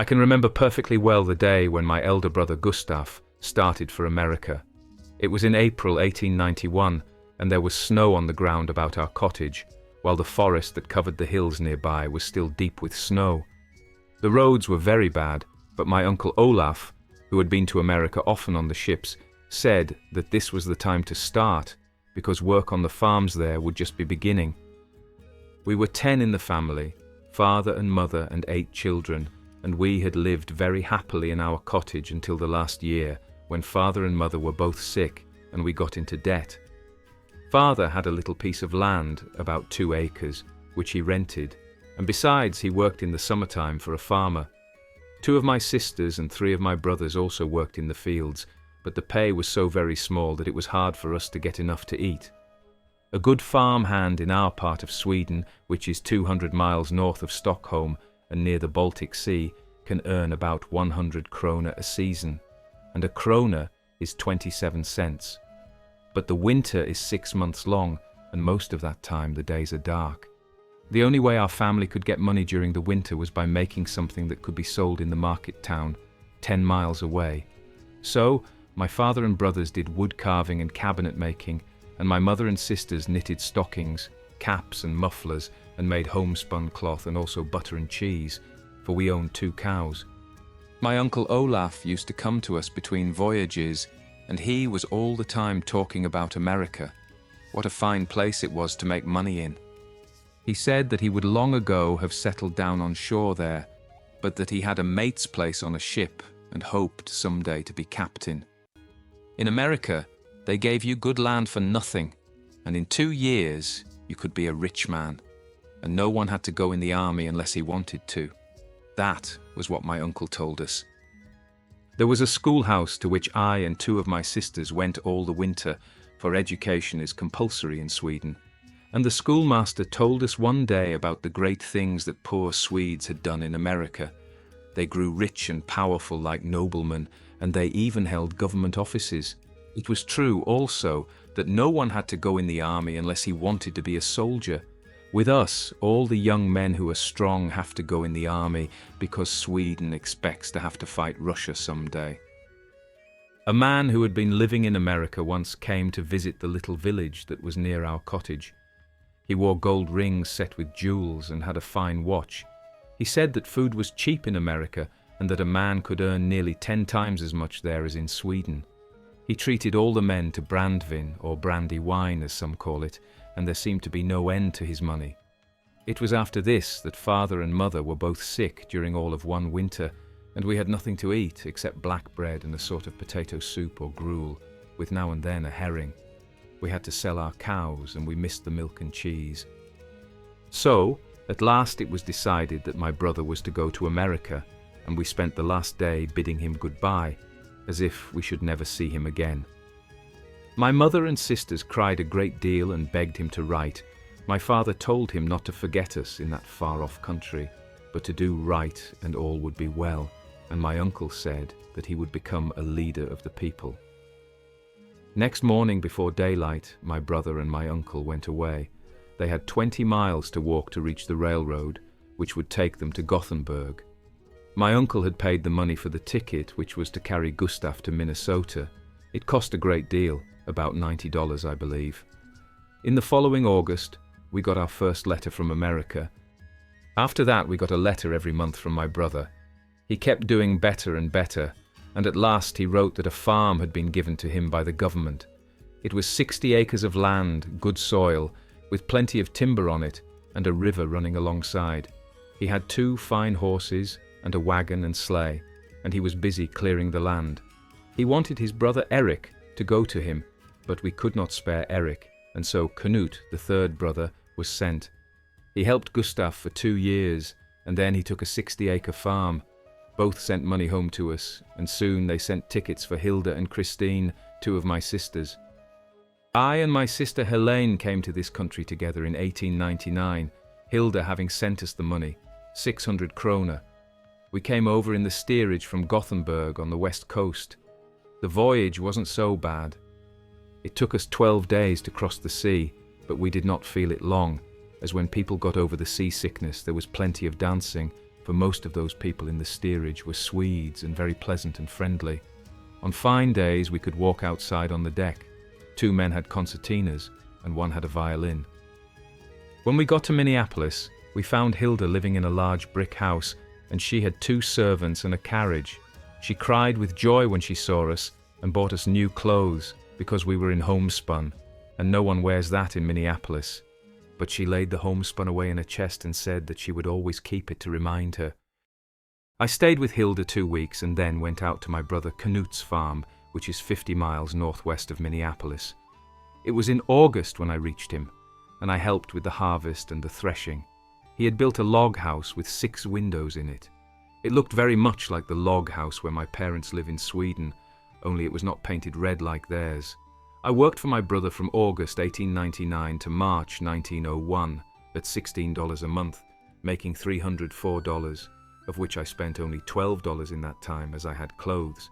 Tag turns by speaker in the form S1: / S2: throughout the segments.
S1: I can remember perfectly well the day when my elder brother Gustav started for America. It was in April 1891, and there was snow on the ground about our cottage, while the forest that covered the hills nearby was still deep with snow. The roads were very bad, but my uncle Olaf, who had been to America often on the ships, said that this was the time to start, because work on the farms there would just be beginning. We were 10 in the family, father and mother and 8 children, and we had lived very happily in our cottage until the last year, when father and mother were both sick and we got into debt. Father had a little piece of land, about 2 acres, which he rented, and besides he worked in the summertime for a farmer. 2 of my sisters and 3 of my brothers also worked in the fields, but the pay was so very small that it was hard for us to get enough to eat. A good farm hand in our part of Sweden, which is 200 miles north of Stockholm and near the Baltic Sea, can earn about 100 krona a season, and a krona is 27 cents. But the winter is 6 months long, and most of that time the days are dark. The only way our family could get money during the winter was by making something that could be sold in the market town, 10 miles away. So, my father and brothers did wood carving and cabinet making, and my mother and sisters knitted stockings, caps and mufflers, and made homespun cloth and also butter and cheese, for we owned 2 cows. My uncle Olaf used to come to us between voyages, and he was all the time talking about America. What a fine place it was to make money in. He said that he would long ago have settled down on shore there, but that he had a mate's place on a ship and hoped someday to be captain. In America, they gave you good land for nothing, and in 2 years you could be a rich man, and no one had to go in the army unless he wanted to. That was what my uncle told us. There was a schoolhouse to which I and 2 of my sisters went all the winter, for education is compulsory in Sweden, and the schoolmaster told us one day about the great things that poor Swedes had done in America. They grew rich and powerful like noblemen, and they even held government offices. It was true also that no one had to go in the army unless he wanted to be a soldier. With us, all the young men who are strong have to go in the army because Sweden expects to have to fight Russia someday. A man who had been living in America once came to visit the little village that was near our cottage. He wore gold rings set with jewels and had a fine watch. He said that food was cheap in America and that a man could earn nearly 10 times as much there as in Sweden. He treated all the men to brandvin, or brandy wine as some call it, and there seemed to be no end to his money. It was after this that father and mother were both sick during all of one winter, and we had nothing to eat except black bread and a sort of potato soup or gruel, with now and then a herring. We had to sell our cows, and we missed the milk and cheese. So, at last it was decided that my brother was to go to America, and we spent the last day bidding him goodbye, as if we should never see him again. My mother and sisters cried a great deal and begged him to write. My father told him not to forget us in that far-off country, but to do right and all would be well, and my uncle said that he would become a leader of the people. Next morning before daylight, my brother and my uncle went away. They had 20 miles to walk to reach the railroad, which would take them to Gothenburg. My uncle had paid the money for the ticket, which was to carry Gustav to Minnesota. It cost a great deal, about $90, I believe. In the following August, we got our first letter from America. After that, we got a letter every month from my brother. He kept doing better and better, and at last he wrote that a farm had been given to him by the government. It was 60 acres of land, good soil, with plenty of timber on it, and a river running alongside. He had 2 fine horses, and a wagon and sleigh, and he was busy clearing the land. He wanted his brother Eric to go to him, but we could not spare Eric, and so Knut, the 3rd brother, was sent. He helped Gustav for 2 years, and then he took a 60-acre farm. Both sent money home to us, and soon they sent tickets for Hilda and Christine, 2 of my sisters. I and my sister Helene came to this country together in 1899, Hilda having sent us the money, 600 krona. We came over in the steerage from Gothenburg on the west coast. The voyage wasn't so bad. It took us 12 days to cross the sea, but we did not feel it long, as when people got over the seasickness there was plenty of dancing, for most of those people in the steerage were Swedes and very pleasant and friendly. On fine days, we could walk outside on the deck. 2 men had concertinas, and 1 had a violin. When we got to Minneapolis, we found Hilda living in a large brick house, and she had 2 servants and a carriage. She cried with joy when she saw us and bought us new clothes because we were in homespun, and no one wears that in Minneapolis. But she laid the homespun away in a chest and said that she would always keep it to remind her. I stayed with Hilda 2 weeks and then went out to my brother Knut's farm, which is 50 miles northwest of Minneapolis. It was in August when I reached him, and I helped with the harvest and the threshing. He had built a log house with 6 windows in it. It looked very much like the log house where my parents live in Sweden, only it was not painted red like theirs. I worked for my brother from August 1899 to March 1901 at $16 a month, making $304, of which I spent only $12 in that time as I had clothes.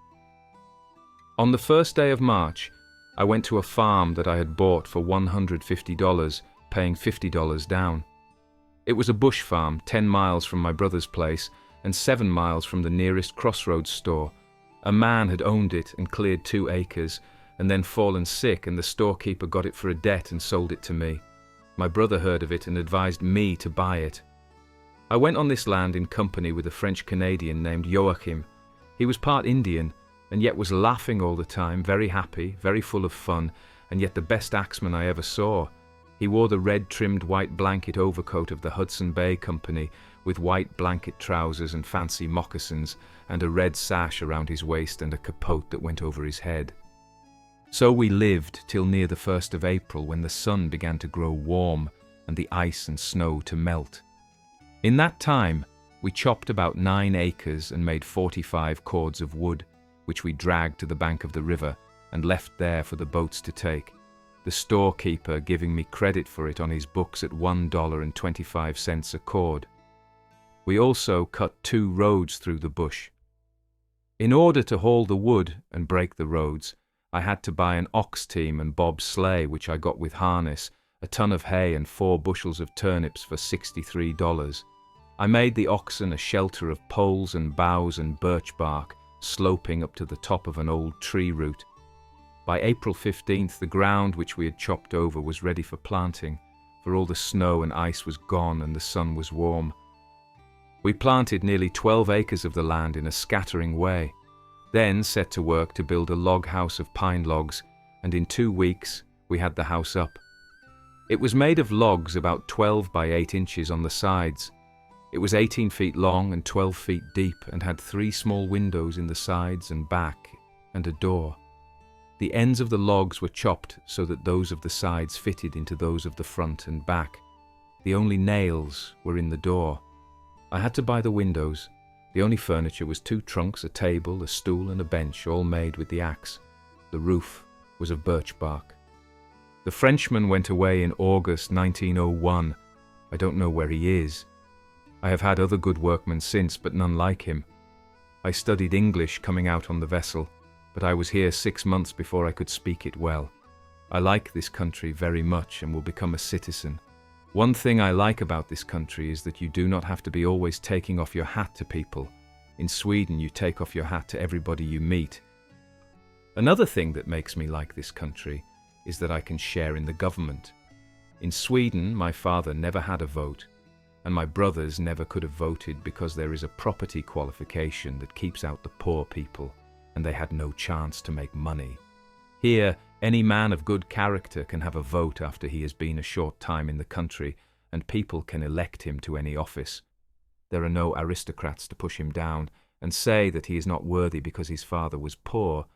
S1: On the first day of March, I went to a farm that I had bought for $150, paying $50 down. It was a bush farm 10 miles from my brother's place and 7 miles from the nearest crossroads store. A man had owned it and cleared 2 acres and then fallen sick, and the storekeeper got it for a debt and sold it to me. My brother heard of it and advised me to buy it. I went on this land in company with a French Canadian named Joachim. He was part Indian and yet was laughing all the time, very happy, very full of fun, and yet the best axeman I ever saw. He wore the red-trimmed white blanket overcoat of the Hudson Bay Company with white blanket trousers and fancy moccasins and a red sash around his waist and a capote that went over his head. So we lived till near the 1st of April, when the sun began to grow warm and the ice and snow to melt. In that time, we chopped about 9 acres and made 45 cords of wood, which we dragged to the bank of the river and left there for the boats to take, the storekeeper giving me credit for it on his books at $1.25 a cord. We also cut 2 roads through the bush. In order to haul the wood and break the roads, I had to buy an ox team and Bob's sleigh, which I got with harness, a ton of hay and 4 bushels of turnips for $63. I made the oxen a shelter of poles and boughs and birch bark, sloping up to the top of an old tree root. By April 15th, the ground which we had chopped over was ready for planting, for all the snow and ice was gone and the sun was warm. We planted nearly 12 acres of the land in a scattering way, then set to work to build a log house of pine logs, and in 2 weeks we had the house up. It was made of logs about 12 by 8 inches on the sides. It was 18 feet long and 12 feet deep and had 3 small windows in the sides and back and a door. The ends of the logs were chopped so that those of the sides fitted into those of the front and back. The only nails were in the door. I had to buy the windows. The only furniture was 2 trunks, a table, a stool and a bench, all made with the axe. The roof was of birch bark. The Frenchman went away in August 1901. I don't know where he is. I have had other good workmen since, but none like him. I studied English coming out on the vessel, but I was here 6 months before I could speak it well. I like this country very much and will become a citizen. One thing I like about this country is that you do not have to be always taking off your hat to people. In Sweden, you take off your hat to everybody you meet. Another thing that makes me like this country is that I can share in the government. In Sweden, my father never had a vote, and my brothers never could have voted because there is a property qualification that keeps out the poor people, and they had no chance to make money. Here, any man of good character can have a vote after he has been a short time in the country, and people can elect him to any office. There are no aristocrats to push him down and say that he is not worthy because his father was poor.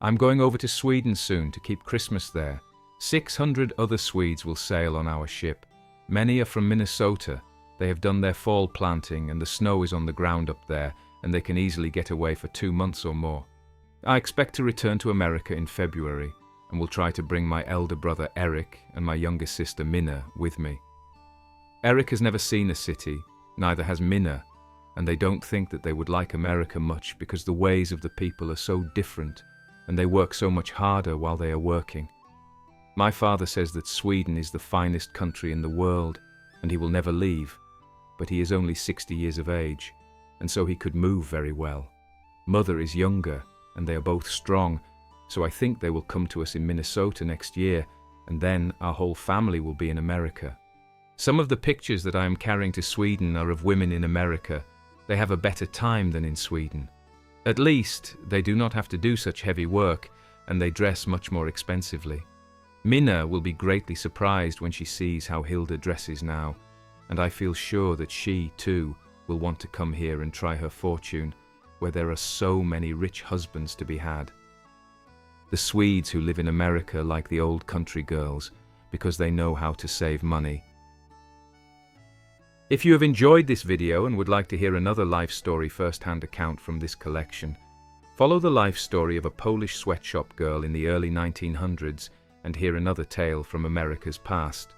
S1: I'm going over to Sweden soon to keep Christmas there. 600 other Swedes will sail on our ship. Many are from Minnesota. They have done their fall planting and the snow is on the ground up there, and they can easily get away for 2 months or more. I expect to return to America in February and will try to bring my elder brother Eric and my younger sister Minna with me. Eric has never seen a city, neither has Minna, and they don't think that they would like America much because the ways of the people are so different and they work so much harder while they are working. My father says that Sweden is the finest country in the world and he will never leave, but he is only 60 years of age, and so he could move very well. Mother is younger, and they are both strong, so I think they will come to us in Minnesota next year, and then our whole family will be in America. Some of the pictures that I am carrying to Sweden are of women in America. They have a better time than in Sweden. At least, they do not have to do such heavy work, and they dress much more expensively. Minna will be greatly surprised when she sees how Hilda dresses now, and I feel sure that she, too, will want to come here and try her fortune, where there are so many rich husbands to be had. The Swedes who live in America like the old country girls, because they know how to save money. If you have enjoyed this video and would like to hear another life story first-hand account from this collection, follow the life story of a Polish sweatshop girl in the early 1900s and hear another tale from America's past.